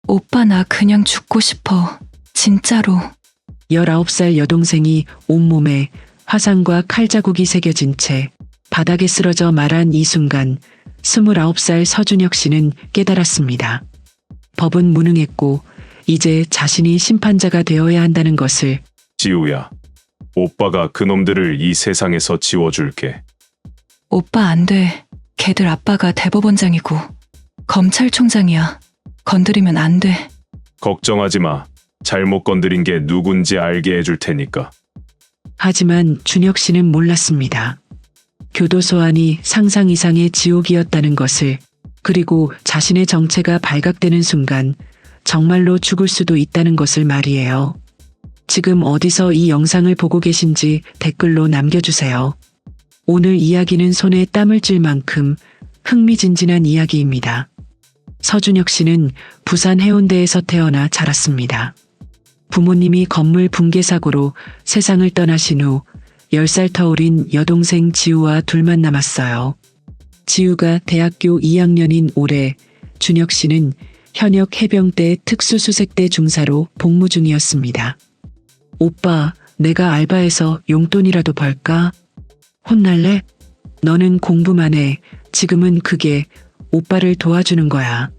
오빠 나 그냥 죽고 싶어. 진짜로. 19살 여동생이 온몸에 화상과 칼자국이 새겨진 채 바닥에 쓰러져 말한 이 순간 29살 서준혁 씨는 깨달았습니다. 법은 무능했고 이제 자신이 심판자가 되어야 한다는 것을. 지우야, 오빠가 그놈들을 이 세상에서 지워줄게. 오빠 안 돼. 걔들 아빠가 대법원장이고 검찰총장이야. 건드리면 안 돼. 걱정하지 마. 잘못 건드린 게 누군지 알게 해줄 테니까. 하지만 준혁 씨는 몰랐습니다. 교도소 안이 상상 이상의 지옥이었다는 것을. 그리고 자신의 정체가 발각되는 순간 정말로 죽을 수도 있다는 것을 말이에요. 지금 어디서 이 영상을 보고 계신지 댓글로 남겨주세요. 오늘 이야기는 손에 땀을 쥘 만큼 흥미진진한 이야기입니다. 서준혁 씨는 부산 해운대에서 태어나 자랐습니다. 부모님이 건물 붕괴 사고로 세상을 떠나신 후 10살 터울인 여동생 지우와 둘만 남았어요. 지우가 대학교 2학년인 올해 준혁 씨는 현역 해병대 특수수색대 중사로 복무 중이었습니다. 오빠, 내가 알바해서 용돈이라도 벌까? 혼날래? 너는 공부만 해. 지금은 그게 오빠를 도와주는 거야.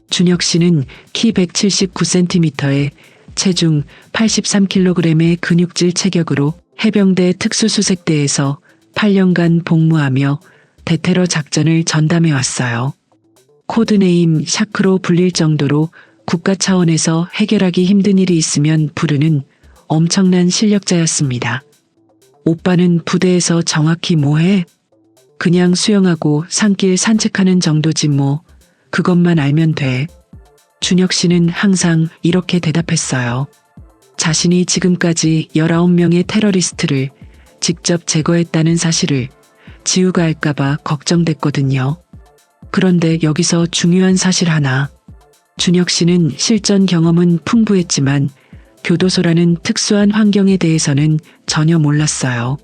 준혁 씨는 키 179cm에 체중 83kg의 근육질 체격으로 해병대 특수수색대에서 8년간 복무하며 대테러 작전을 전담해 왔어요. 코드네임 샤크로 불릴 정도로 국가 차원에서 해결하기 힘든 일이 있으면 부르는 엄청난 실력자였습니다. 오빠는 부대에서 정확히 뭐 해? 그냥 수영하고 산길 산책하는 정도지 뭐. 그것만 알면 돼. 준혁 씨는 항상 이렇게 대답했어요. 자신이 지금까지 19명의 테러리스트를 직접 제거했다는 사실을 지우가 알까봐 걱정됐거든요. 그런데 여기서 중요한 사실 하나. 준혁 씨는 실전 경험은 풍부했지만 교도소라는 특수한 환경에 대해서는 전혀 몰랐어요.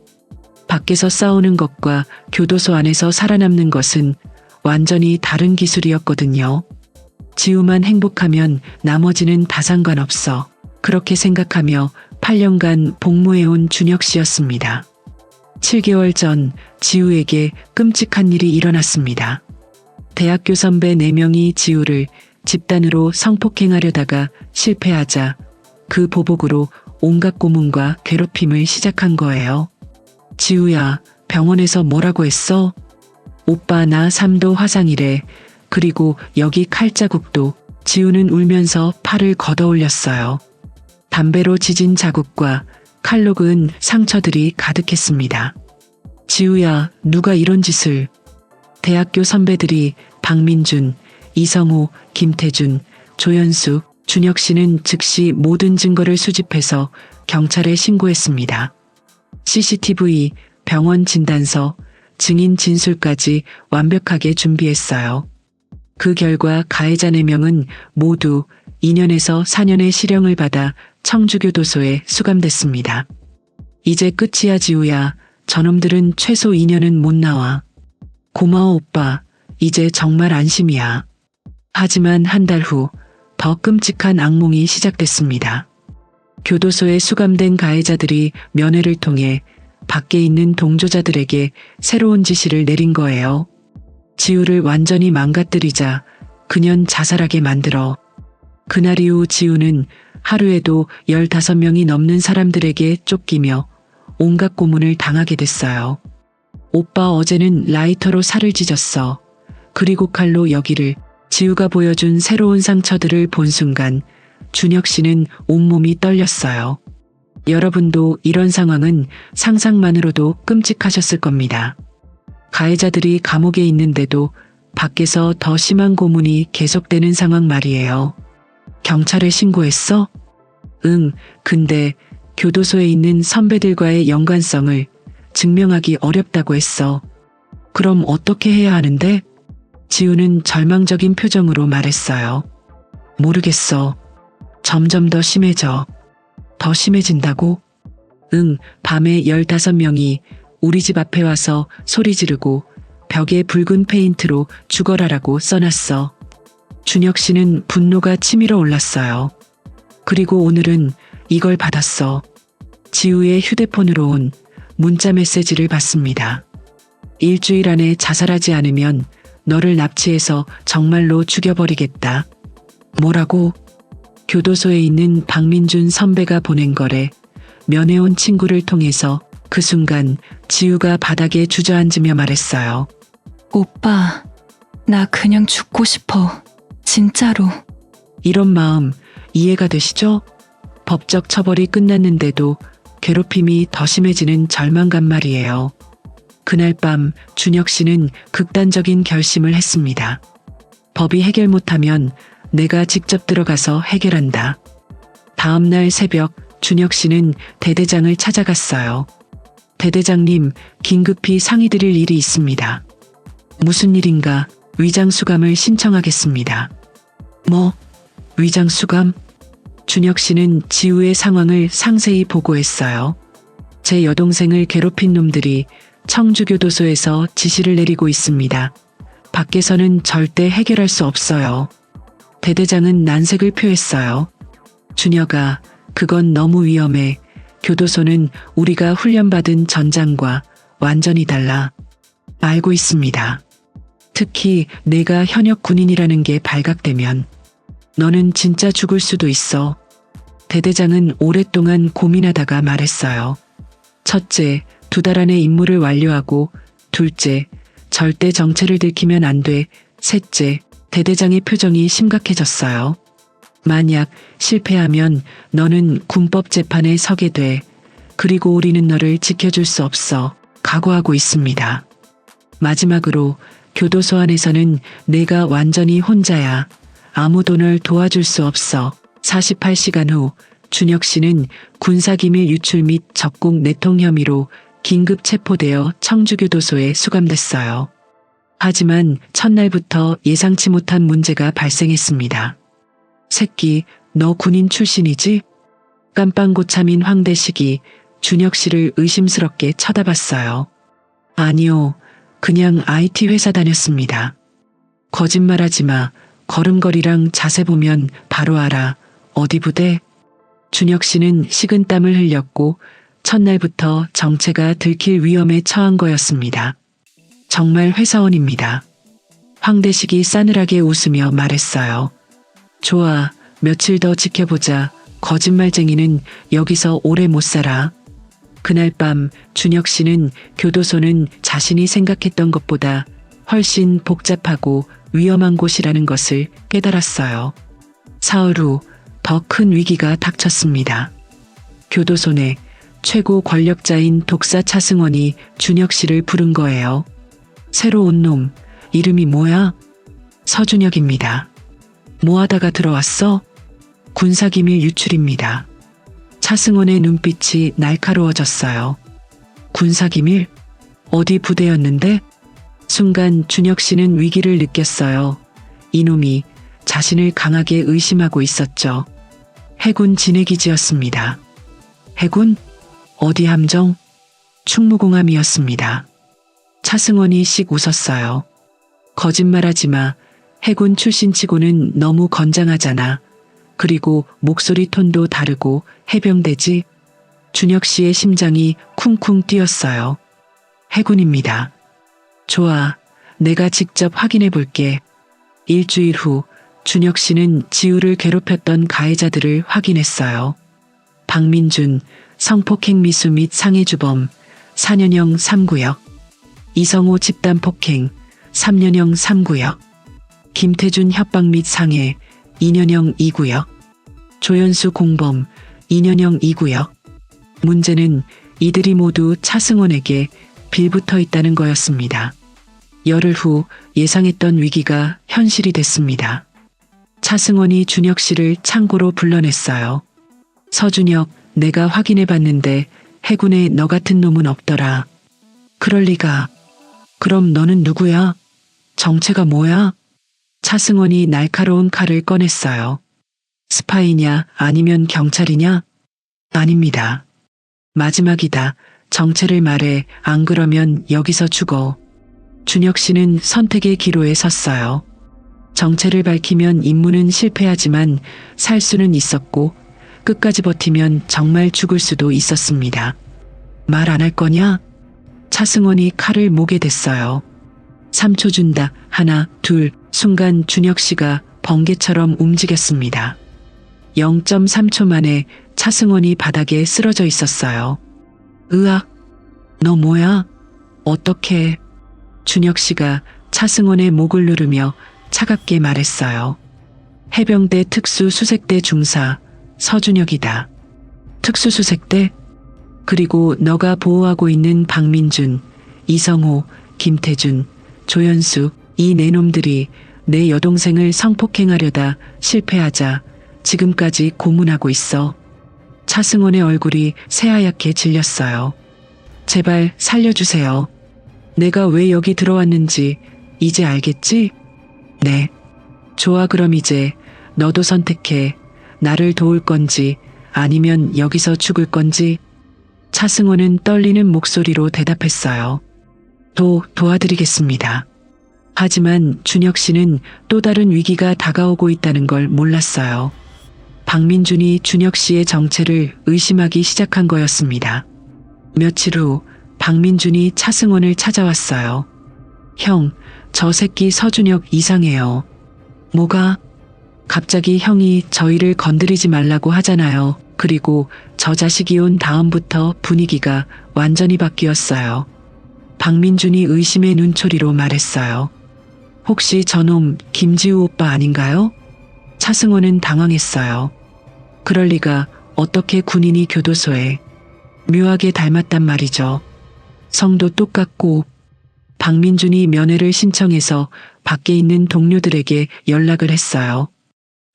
밖에서 싸우는 것과 교도소 안에서 살아남는 것은 완전히 다른 기술이었거든요. 지우만 행복하면 나머지는 다 상관없어. 그렇게 생각하며 8년간 복무해온 준혁 씨였습니다. 7개월 전 지우에게 끔찍한 일이 일어났습니다. 대학교 선배 4명이 지우를 집단으로 성폭행하려다가 실패하자 그 보복으로 온갖 고문과 괴롭힘을 시작한 거예요. 지우야, 병원에서 뭐라고 했어? 오빠 나 3도 화상이래. 그리고 여기 칼자국도. 지우는 울면서 팔을 걷어올렸어요. 담배로 지진 자국과 칼로 그은 상처들이 가득했습니다. 지우야, 누가 이런 짓을. 대학교 선배들이 박민준, 이성호, 김태준, 조연숙, 준혁 씨는 즉시 모든 증거를 수집해서 경찰에 신고했습니다. CCTV, 병원 진단서, 증인 진술까지 완벽하게 준비했어요. 그 결과 가해자 4명은 모두 2년에서 4년의 실형을 받아 청주교도소에 수감됐습니다. 이제 끝이야 지우야. 저놈들은 최소 2년은 못 나와. 고마워 오빠. 이제 정말 안심이야. 하지만 한 달 후 더 끔찍한 악몽이 시작됐습니다. 교도소에 수감된 가해자들이 면회를 통해 밖에 있는 동조자들에게 새로운 지시를 내린 거예요. 지우를 완전히 망가뜨리자 그년 자살하게 만들어. 그날 이후 지우는 하루에도 15명이 넘는 사람들에게 쫓기며 온갖 고문을 당하게 됐어요. 오빠 어제는 라이터로 살을 찢었어. 그리고 칼로 여기를. 지우가 보여준 새로운 상처들을 본 순간 준혁 씨는 온몸이 떨렸어요. 여러분도 이런 상황은 상상만으로도 끔찍하셨을 겁니다. 가해자들이 감옥에 있는데도 밖에서 더 심한 고문이 계속되는 상황 말이에요. 경찰에 신고했어? 응, 근데 교도소에 있는 선배들과의 연관성을 증명하기 어렵다고 했어. 그럼 어떻게 해야 하는데? 지우는 절망적인 표정으로 말했어요. 모르겠어. 점점 더 심해져. 더 심해진다고? 응, 밤에 15명이 우리 집 앞에 와서 소리 지르고 벽에 붉은 페인트로 죽어라라고 써놨어. 준혁 씨는 분노가 치밀어 올랐어요. 그리고 오늘은 이걸 받았어. 지우의 휴대폰으로 온 문자 메시지를 받습니다. 일주일 안에 자살하지 않으면 너를 납치해서 정말로 죽여버리겠다. 뭐라고? 교도소에 있는 박민준 선배가 보낸 거래. 면회온 친구를 통해서 그 순간 지우가 바닥에 주저앉으며 말했어요. 오빠, 나 그냥 죽고 싶어. 진짜로. 이런 마음 이해가 되시죠? 법적 처벌이 끝났는데도 괴롭힘이 더 심해지는 절망감 말이에요. 그날 밤 준혁 씨는 극단적인 결심을 했습니다. 법이 해결 못하면 내가 직접 들어가서 해결한다. 다음 날 새벽 준혁 씨는 대대장을 찾아갔어요. 대대장님, 긴급히 상의드릴 일이 있습니다. 무슨 일인가? 위장수감을 신청하겠습니다. 뭐? 위장수감? 준혁 씨는 지우의 상황을 상세히 보고했어요. 제 여동생을 괴롭힌 놈들이 청주교도소에서 지시를 내리고 있습니다. 밖에서는 절대 해결할 수 없어요. 대대장은 난색을 표했어요. 준혁아, 그건 너무 위험해. 교도소는 우리가 훈련받은 전장과 완전히 달라. 알고 있습니다. 특히 내가 현역 군인이라는 게 발각되면 너는 진짜 죽을 수도 있어. 대대장은 오랫동안 고민하다가 말했어요. 첫째, 2달 안에 임무를 완료하고, 둘째, 절대 정체를 들키면 안 돼. 셋째, 대대장의 표정이 심각해졌어요. 만약 실패하면 너는 군법 재판에 서게 돼. 그리고 우리는 너를 지켜줄 수 없어. 각오하고 있습니다. 마지막으로 교도소 안에서는 내가 완전히 혼자야. 아무도 널 도와줄 수 없어. 48시간 후 준혁 씨는 군사기밀 유출 및 적국 내통 혐의로 긴급 체포되어 청주교도소에 수감됐어요. 하지만 첫날부터 예상치 못한 문제가 발생했습니다. 새끼, 너 군인 출신이지? 깜빵고참인 황대식이 준혁 씨를 의심스럽게 쳐다봤어요. 아니요, 그냥 IT 회사 다녔습니다. 거짓말하지 마. 걸음걸이랑 자세 보면 바로 알아. 어디 부대? 준혁 씨는 식은땀을 흘렸고 첫날부터 정체가 들킬 위험에 처한 거였습니다. 정말 회사원입니다. 황대식이 싸늘하게 웃으며 말했어요. 좋아, 며칠 더 지켜보자. 거짓말쟁이는 여기서 오래 못 살아. 그날 밤 준혁 씨는 교도소는 자신이 생각했던 것보다 훨씬 복잡하고 위험한 곳이라는 것을 깨달았어요. 사흘 후 더 큰 위기가 닥쳤습니다. 교도소 내 최고 권력자인 독사 차승원이 준혁 씨를 부른 거예요. 새로 온 놈, 이름이 뭐야? 서준혁입니다. 뭐 하다가 들어왔어? 군사기밀 유출입니다. 차승원의 눈빛이 날카로워졌어요. 군사기밀? 어디 부대였는데? 순간 준혁 씨는 위기를 느꼈어요. 이놈이 자신을 강하게 의심하고 있었죠. 해군 진해기지였습니다. 해군? 어디 함정? 충무공함이었습니다. 차승원이 씩 웃었어요. 거짓말하지 마. 해군 출신치고는 너무 건장하잖아. 그리고 목소리 톤도 다르고 해병대지. 준혁 씨의 심장이 쿵쿵 뛰었어요. 해군입니다. 좋아, 내가 직접 확인해 볼게. 일주일 후 준혁 씨는 지우를 괴롭혔던 가해자들을 확인했어요. 박민준, 성폭행 미수 및 상해주범, 4년형 3구역. 이성호 집단폭행, 3년형 3구역. 김태준 협박 및 상해, 2년형 2구역. 조연수 공범, 2년형 2구역. 문제는 이들이 모두 차승원에게 빌붙어 있다는 거였습니다. 열흘 후 예상했던 위기가 현실이 됐습니다. 차승원이 준혁 씨를 창고로 불러냈어요. 서준혁, 내가 확인해 봤는데 해군에 너 같은 놈은 없더라. 그럴 리가. 그럼 너는 누구야? 정체가 뭐야? 차승원이 날카로운 칼을 꺼냈어요. 스파이냐 아니면 경찰이냐? 아닙니다. 마지막이다. 정체를 말해. 안 그러면 여기서 죽어. 준혁 씨는 선택의 기로에 섰어요. 정체를 밝히면 임무는 실패하지만 살 수는 있었고 끝까지 버티면 정말 죽을 수도 있었습니다. 말 안 할 거냐? 차승원이 칼을 목에 댔어요. 3초 준다. 하나, 둘. 순간 준혁 씨가 번개처럼 움직였습니다. 0.3초 만에 차승원이 바닥에 쓰러져 있었어요. 으악! 너 뭐야? 어떻게? 준혁 씨가 차승원의 목을 누르며 차갑게 말했어요. 해병대 특수수색대 중사 서준혁이다. 특수수색대? 그리고 너가 보호하고 있는 박민준, 이성호, 김태준, 조연수 이 네 놈들이 내 여동생을 성폭행하려다 실패하자 지금까지 고문하고 있어. 차승원의 얼굴이 새하얗게 질렸어요. 제발 살려주세요. 내가 왜 여기 들어왔는지 이제 알겠지? 네. 좋아, 그럼 이제 너도 선택해. 나를 도울 건지 아니면 여기서 죽을 건지. 차승원은 떨리는 목소리로 대답했어요. 도와드리겠습니다. 하지만 준혁 씨는 또 다른 위기가 다가오고 있다는 걸 몰랐어요. 박민준이 준혁 씨의 정체를 의심하기 시작한 거였습니다. 며칠 후 박민준이 차승원을 찾아왔어요. 형, 저 새끼 서준혁 이상해요. 뭐가? 갑자기 형이 저희를 건드리지 말라고 하잖아요. 그리고 저 자식이 온 다음부터 분위기가 완전히 바뀌었어요. 박민준이 의심의 눈초리로 말했어요. 혹시 저놈 김지우 오빠 아닌가요? 차승원은 당황했어요. 그럴 리가, 어떻게 군인이 교도소에. 묘하게 닮았단 말이죠. 성도 똑같고. 박민준이 면회를 신청해서 밖에 있는 동료들에게 연락을 했어요.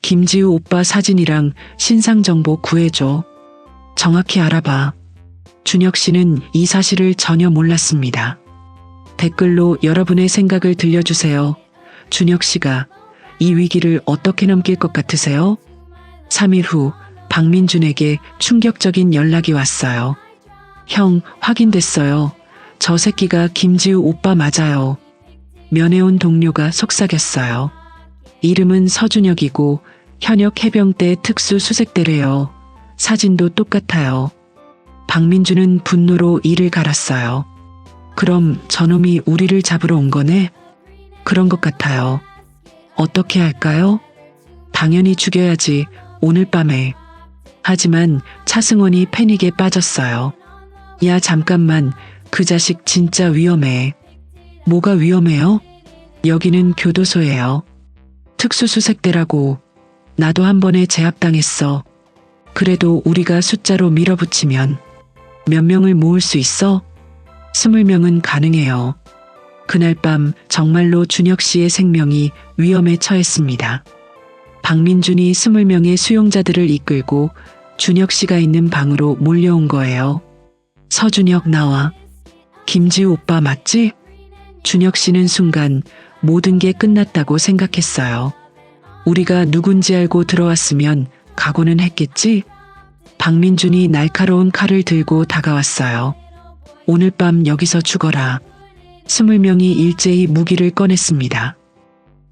김지우 오빠 사진이랑 신상 정보 구해줘. 정확히 알아봐. 준혁 씨는 이 사실을 전혀 몰랐습니다. 댓글로 여러분의 생각을 들려주세요. 준혁 씨가 이 위기를 어떻게 넘길 것 같으세요? 3일 후 박민준에게 충격적인 연락이 왔어요. 형, 확인됐어요. 저 새끼가 김지우 오빠 맞아요. 면회 온 동료가 속삭였어요. 이름은 서준혁이고 현역 해병대 특수수색대래요. 사진도 똑같아요. 박민준은 분노로 이를 갈았어요. 그럼 저놈이 우리를 잡으러 온 거네? 그런 것 같아요. 어떻게 할까요? 당연히 죽여야지, 오늘 밤에. 하지만 차승원이 패닉에 빠졌어요. 야, 잠깐만, 그 자식 진짜 위험해. 뭐가 위험해요? 여기는 교도소예요. 특수수색대라고. 나도 한 번에 제압당했어. 그래도 우리가 숫자로 밀어붙이면 몇 명을 모을 수 있어? 20명은 가능해요. 그날 밤 정말로 준혁 씨의 생명이 위험에 처했습니다. 박민준이 20명의 수용자들을 이끌고 준혁 씨가 있는 방으로 몰려온 거예요. 서준혁, 나와. 김지우 오빠 맞지? 준혁 씨는 순간 모든 게 끝났다고 생각했어요. 우리가 누군지 알고 들어왔으면 각오는 했겠지? 박민준이 날카로운 칼을 들고 다가왔어요. 오늘 밤 여기서 죽어라. 20명이 일제히 무기를 꺼냈습니다.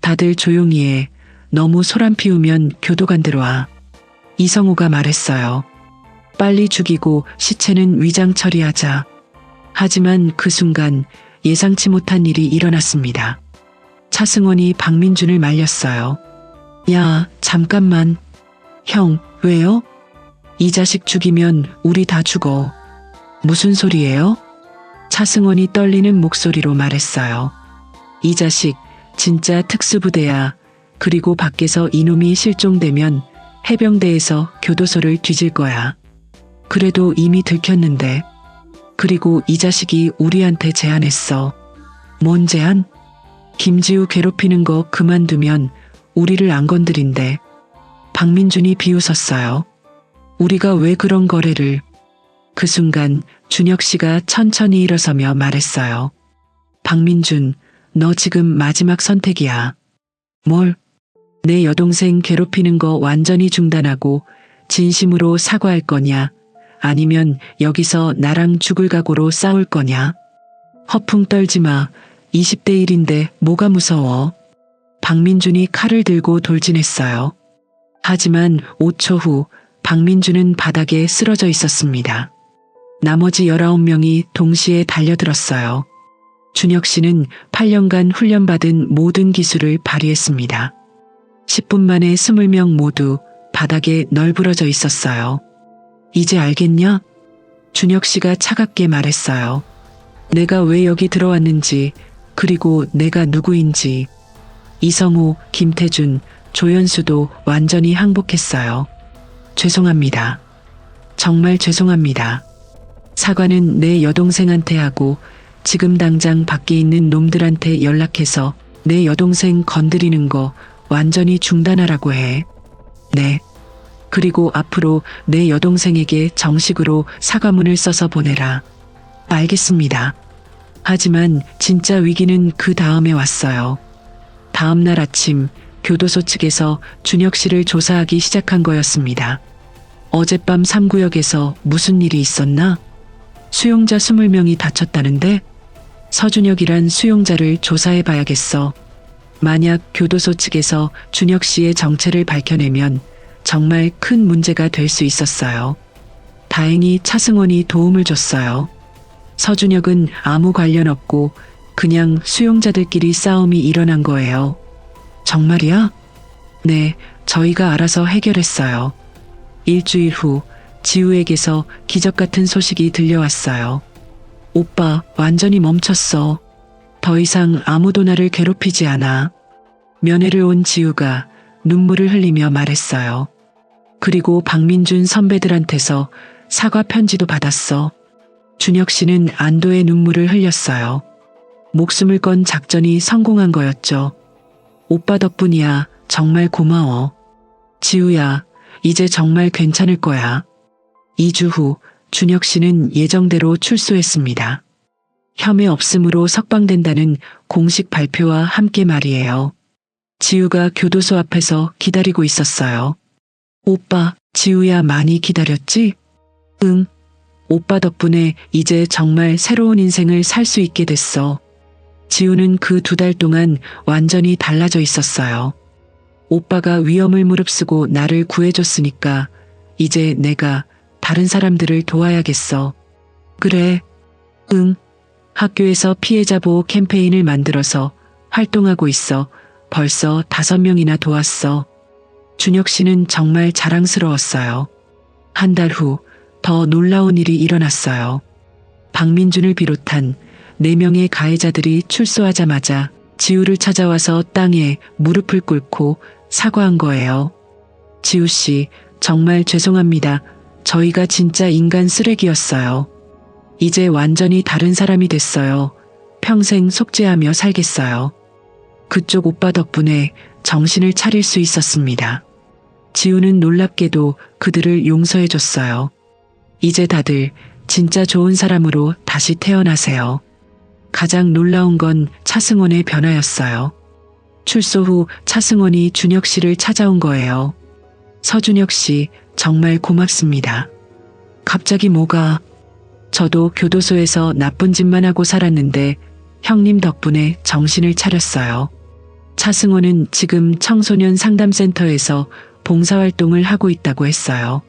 다들 조용히 해. 너무 소란 피우면 교도관 들어와. 이성호가 말했어요. 빨리 죽이고 시체는 위장 처리하자. 하지만 그 순간 예상치 못한 일이 일어났습니다. 차승원이 박민준을 말렸어요. 야, 잠깐만. 형, 왜요? 이 자식 죽이면 우리 다 죽어. 무슨 소리예요? 차승원이 떨리는 목소리로 말했어요. 이 자식 진짜 특수부대야. 그리고 밖에서 이놈이 실종되면 해병대에서 교도소를 뒤질 거야. 그래도 이미 들켰는데. 그리고 이 자식이 우리한테 제안했어. 뭔 제안? 김지우 괴롭히는 거 그만두면 우리를 안 건드린대. 박민준이 비웃었어요. 우리가 왜 그런 거래를. 그 순간 준혁 씨가 천천히 일어서며 말했어요. 박민준, 너 지금 마지막 선택이야. 뭘? 내 여동생 괴롭히는 거 완전히 중단하고 진심으로 사과할 거냐? 아니면 여기서 나랑 죽을 각오로 싸울 거냐? 허풍 떨지 마. 20대 1인데 뭐가 무서워? 박민준이 칼을 들고 돌진했어요. 하지만 5초 후 박민준은 바닥에 쓰러져 있었습니다. 나머지 19명이 동시에 달려들었어요. 준혁 씨는 8년간 훈련받은 모든 기술을 발휘했습니다. 10분 만에 20명 모두 바닥에 널브러져 있었어요. 이제 알겠냐? 준혁 씨가 차갑게 말했어요. 내가 왜 여기 들어왔는지, 그리고 내가 누구인지. 이성우, 김태준, 조연수도 완전히 항복했어요. 죄송합니다. 정말 죄송합니다. 사과는 내 여동생한테 하고 지금 당장 밖에 있는 놈들한테 연락해서 내 여동생 건드리는 거 완전히 중단하라고 해. 네. 그리고 앞으로 내 여동생에게 정식으로 사과문을 써서 보내라. 알겠습니다. 하지만 진짜 위기는 그 다음에 왔어요. 다음 날 아침 교도소 측에서 준혁 씨를 조사하기 시작한 거였습니다. 어젯밤 3구역에서 무슨 일이 있었나? 수용자 20명이 다쳤다는데? 서준혁이란 수용자를 조사해 봐야겠어. 만약 교도소 측에서 준혁 씨의 정체를 밝혀내면 정말 큰 문제가 될 수 있었어요. 다행히 차승원이 도움을 줬어요. 서준혁은 아무 관련 없고 그냥 수용자들끼리 싸움이 일어난 거예요. 정말이야? 네, 저희가 알아서 해결했어요. 일주일 후 지우에게서 기적 같은 소식이 들려왔어요. 오빠, 완전히 멈췄어. 더 이상 아무도 나를 괴롭히지 않아. 면회를 온 지우가 눈물을 흘리며 말했어요. 그리고 박민준 선배들한테서 사과 편지도 받았어. 준혁 씨는 안도의 눈물을 흘렸어요. 목숨을 건 작전이 성공한 거였죠. 오빠 덕분이야. 정말 고마워. 지우야, 이제 정말 괜찮을 거야. 2주 후 준혁 씨는 예정대로 출소했습니다. 혐의 없음으로 석방된다는 공식 발표와 함께 말이에요. 지우가 교도소 앞에서 기다리고 있었어요. 오빠, 지우야 많이 기다렸지? 응. 오빠 덕분에 이제 정말 새로운 인생을 살 수 있게 됐어. 지우는 그 2달 동안 완전히 달라져 있었어요. 오빠가 위험을 무릅쓰고 나를 구해줬으니까 이제 내가 다른 사람들을 도와야겠어. 그래. 응. 학교에서 피해자 보호 캠페인을 만들어서 활동하고 있어. 벌써 5명이나 도왔어. 준혁 씨는 정말 자랑스러웠어요. 한 달 후 더 놀라운 일이 일어났어요. 박민준을 비롯한 4명의 가해자들이 출소하자마자 지우를 찾아와서 땅에 무릎을 꿇고 사과한 거예요. 지우 씨, 정말 죄송합니다. 저희가 진짜 인간 쓰레기였어요. 이제 완전히 다른 사람이 됐어요. 평생 속죄하며 살겠어요. 그쪽 오빠 덕분에 정신을 차릴 수 있었습니다. 지우는 놀랍게도 그들을 용서해줬어요. 이제 다들 진짜 좋은 사람으로 다시 태어나세요. 가장 놀라운 건 차승원의 변화였어요. 출소 후 차승원이 준혁 씨를 찾아온 거예요. 서준혁 씨, 정말 고맙습니다. 갑자기 뭐가? 저도 교도소에서 나쁜 짓만 하고 살았는데 형님 덕분에 정신을 차렸어요. 차승원은 지금 청소년 상담센터에서 봉사활동을 하고 있다고 했어요.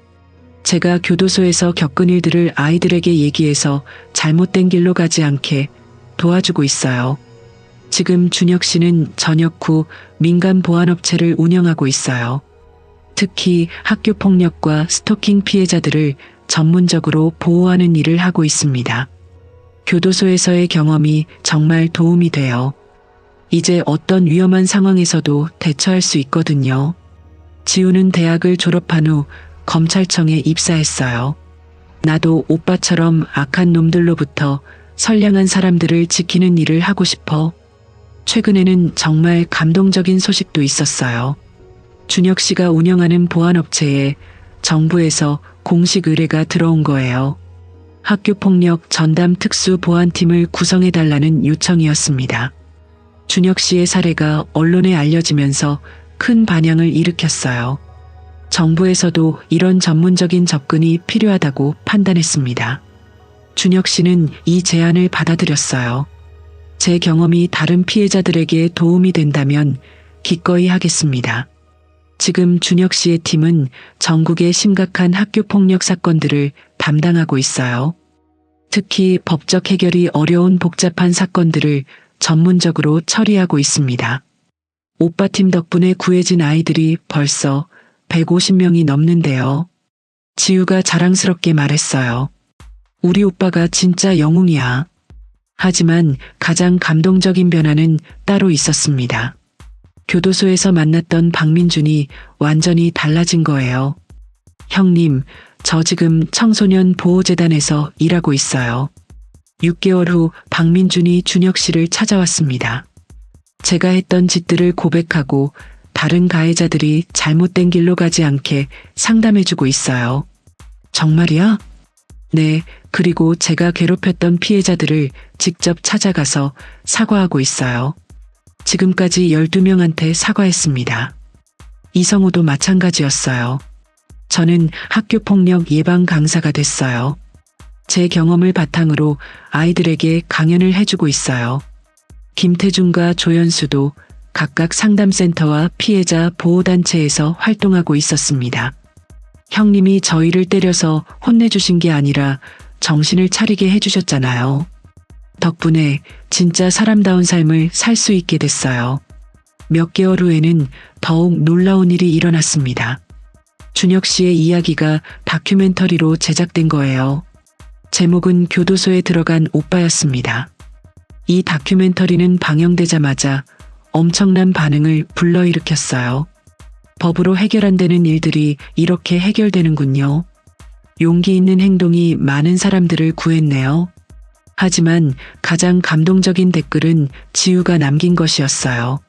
제가 교도소에서 겪은 일들을 아이들에게 얘기해서 잘못된 길로 가지 않게 도와주고 있어요. 지금 준혁 씨는 전역 후 민간 보안업체를 운영하고 있어요. 특히 학교 폭력과 스토킹 피해자들을 전문적으로 보호하는 일을 하고 있습니다. 교도소에서의 경험이 정말 도움이 돼요. 이제 어떤 위험한 상황에서도 대처할 수 있거든요. 지우는 대학을 졸업한 후 검찰청에 입사했어요. 나도 오빠처럼 악한 놈들로부터 선량한 사람들을 지키는 일을 하고 싶어. 최근에는 정말 감동적인 소식도 있었어요. 준혁 씨가 운영하는 보안업체에 정부에서 공식 의뢰가 들어온 거예요. 학교폭력 전담 특수 보안팀을 구성해달라는 요청이었습니다. 준혁 씨의 사례가 언론에 알려지면서 큰 반향을 일으켰어요. 정부에서도 이런 전문적인 접근이 필요하다고 판단했습니다. 준혁 씨는 이 제안을 받아들였어요. 제 경험이 다른 피해자들에게 도움이 된다면 기꺼이 하겠습니다. 지금 준혁 씨의 팀은 전국의 심각한 학교 폭력 사건들을 담당하고 있어요. 특히 법적 해결이 어려운 복잡한 사건들을 전문적으로 처리하고 있습니다. 오빠 팀 덕분에 구해진 아이들이 벌써 150명이 넘는데요. 지우가 자랑스럽게 말했어요. 우리 오빠가 진짜 영웅이야. 하지만 가장 감동적인 변화는 따로 있었습니다. 교도소에서 만났던 박민준이 완전히 달라진 거예요. 형님, 저 지금 청소년 보호재단에서 일하고 있어요. 6개월 후 박민준이 준혁 씨를 찾아왔습니다. 제가 했던 짓들을 고백하고 다른 가해자들이 잘못된 길로 가지 않게 상담해주고 있어요. 정말이야? 네, 그리고 제가 괴롭혔던 피해자들을 직접 찾아가서 사과하고 있어요. 지금까지 12명한테 사과했습니다. 이성우도 마찬가지였어요. 저는 학교폭력 예방 강사가 됐어요. 제 경험을 바탕으로 아이들에게 강연을 해주고 있어요. 김태준과 조연수도 각각 상담센터와 피해자 보호단체에서 활동하고 있었습니다. 형님이 저희를 때려서 혼내주신 게 아니라 정신을 차리게 해주셨잖아요. 덕분에 진짜 사람다운 삶을 살 수 있게 됐어요. 몇 개월 후에는 더욱 놀라운 일이 일어났습니다. 준혁 씨의 이야기가 다큐멘터리로 제작된 거예요. 제목은 교도소에 들어간 오빠였습니다. 이 다큐멘터리는 방영되자마자 엄청난 반응을 불러일으켰어요. 법으로 해결 안 되는 일들이 이렇게 해결되는군요. 용기 있는 행동이 많은 사람들을 구했네요. 하지만 가장 감동적인 댓글은 지우가 남긴 것이었어요.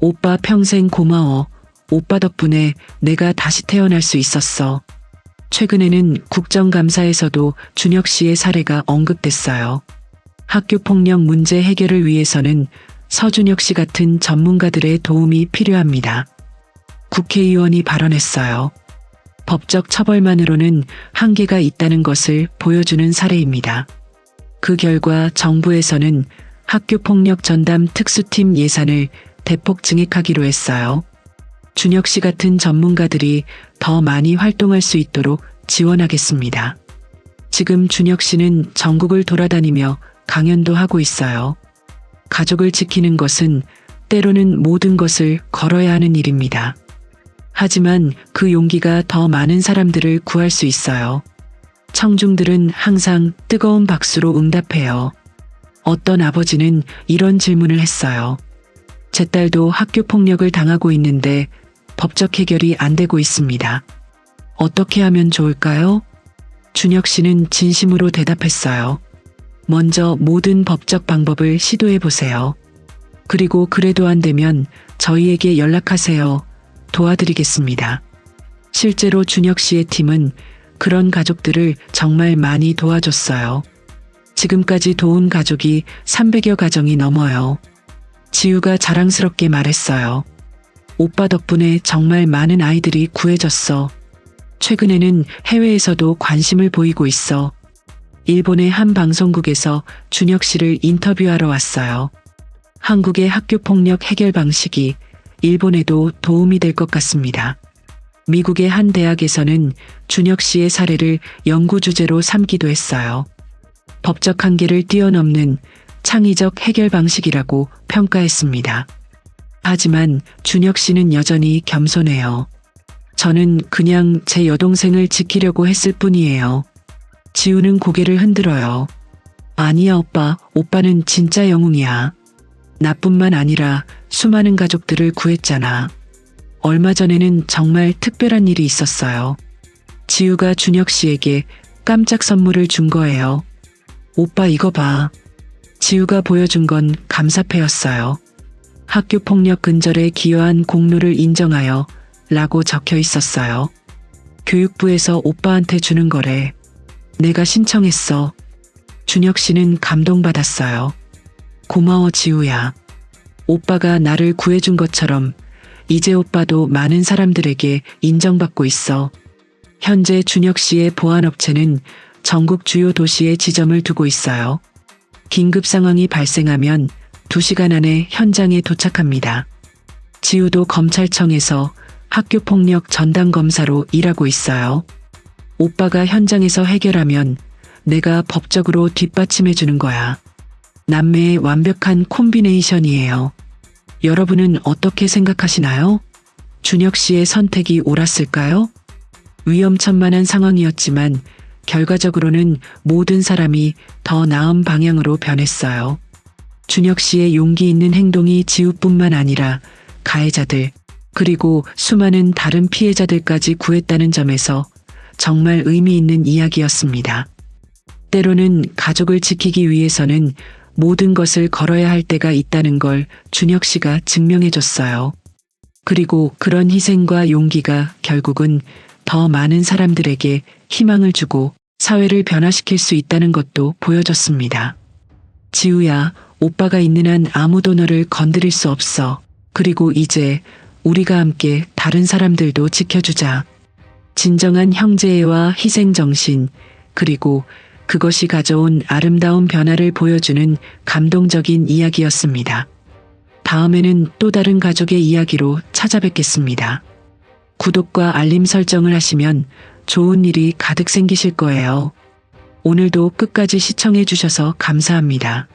오빠 평생 고마워. 오빠 덕분에 내가 다시 태어날 수 있었어. 최근에는 국정감사에서도 준혁 씨의 사례가 언급됐어요. 학교폭력 문제 해결을 위해서는 서준혁 씨 같은 전문가들의 도움이 필요합니다. 국회의원이 발언했어요. 법적 처벌만으로는 한계가 있다는 것을 보여주는 사례입니다. 그 결과 정부에서는 학교폭력 전담 특수팀 예산을 대폭 증액하기로 했어요. 준혁 씨 같은 전문가들이 더 많이 활동할 수 있도록 지원하겠습니다. 지금 준혁 씨는 전국을 돌아다니며 강연도 하고 있어요. 가족을 지키는 것은 때로는 모든 것을 걸어야 하는 일입니다. 하지만 그 용기가 더 많은 사람들을 구할 수 있어요. 청중들은 항상 뜨거운 박수로 응답해요. 어떤 아버지는 이런 질문을 했어요. 제 딸도 학교폭력을 당하고 있는데 법적 해결이 안 되고 있습니다. 어떻게 하면 좋을까요? 준혁 씨는 진심으로 대답했어요. 먼저 모든 법적 방법을 시도해 보세요. 그리고 그래도 안 되면 저희에게 연락하세요. 도와드리겠습니다. 실제로 준혁 씨의 팀은 그런 가족들을 정말 많이 도와줬어요. 지금까지 도운 가족이 300여 가정이 넘어요. 지우가 자랑스럽게 말했어요. 오빠 덕분에 정말 많은 아이들이 구해졌어. 최근에는 해외에서도 관심을 보이고 있어. 일본의 한 방송국에서 준혁 씨를 인터뷰하러 왔어요. 한국의 학교폭력 해결 방식이 일본에도 도움이 될 것 같습니다. 미국의 한 대학에서는 준혁 씨의 사례를 연구 주제로 삼기도 했어요. 법적 한계를 뛰어넘는 창의적 해결 방식이라고 평가했습니다. 하지만 준혁 씨는 여전히 겸손해요. 저는 그냥 제 여동생을 지키려고 했을 뿐이에요. 지우는 고개를 흔들어요. 아니야 오빠, 오빠는 진짜 영웅이야. 나뿐만 아니라 수많은 가족들을 구했잖아. 얼마 전에는 정말 특별한 일이 있었어요. 지우가 준혁 씨에게 깜짝 선물을 준 거예요. 오빠 이거 봐. 지우가 보여준 건 감사패였어요. 학교폭력 근절에 기여한 공로를 인정하여 라고 적혀 있었어요. 교육부에서 오빠한테 주는 거래. 내가 신청했어. 준혁 씨는 감동받았어요. 고마워 지우야. 오빠가 나를 구해준 것처럼 이제 오빠도 많은 사람들에게 인정받고 있어. 현재 준혁 씨의 보안업체는 전국 주요 도시에 지점을 두고 있어요. 긴급 상황이 발생하면 2시간 안에 현장에 도착합니다. 지우도 검찰청에서 학교폭력 전담검사로 일하고 있어요. 오빠가 현장에서 해결하면 내가 법적으로 뒷받침해 주는 거야. 남매의 완벽한 콤비네이션이에요. 여러분은 어떻게 생각하시나요? 준혁 씨의 선택이 옳았을까요? 위험천만한 상황이었지만 결과적으로는 모든 사람이 더 나은 방향으로 변했어요. 준혁 씨의 용기 있는 행동이 지우뿐만 아니라 가해자들, 그리고 수많은 다른 피해자들까지 구했다는 점에서 정말 의미 있는 이야기였습니다. 때로는 가족을 지키기 위해서는 모든 것을 걸어야 할 때가 있다는 걸 준혁 씨가 증명해줬어요. 그리고 그런 희생과 용기가 결국은 더 많은 사람들에게 희망을 주고 사회를 변화시킬 수 있다는 것도 보여줬습니다. 지우야, 오빠가 있는 한 아무도 너를 건드릴 수 없어. 그리고 이제 우리가 함께 다른 사람들도 지켜주자. 진정한 형제애와 희생정신, 그리고 그것이 가져온 아름다운 변화를 보여주는 감동적인 이야기였습니다. 다음에는 또 다른 가족의 이야기로 찾아뵙겠습니다. 구독과 알림 설정을 하시면 좋은 일이 가득 생기실 거예요. 오늘도 끝까지 시청해 주셔서 감사합니다.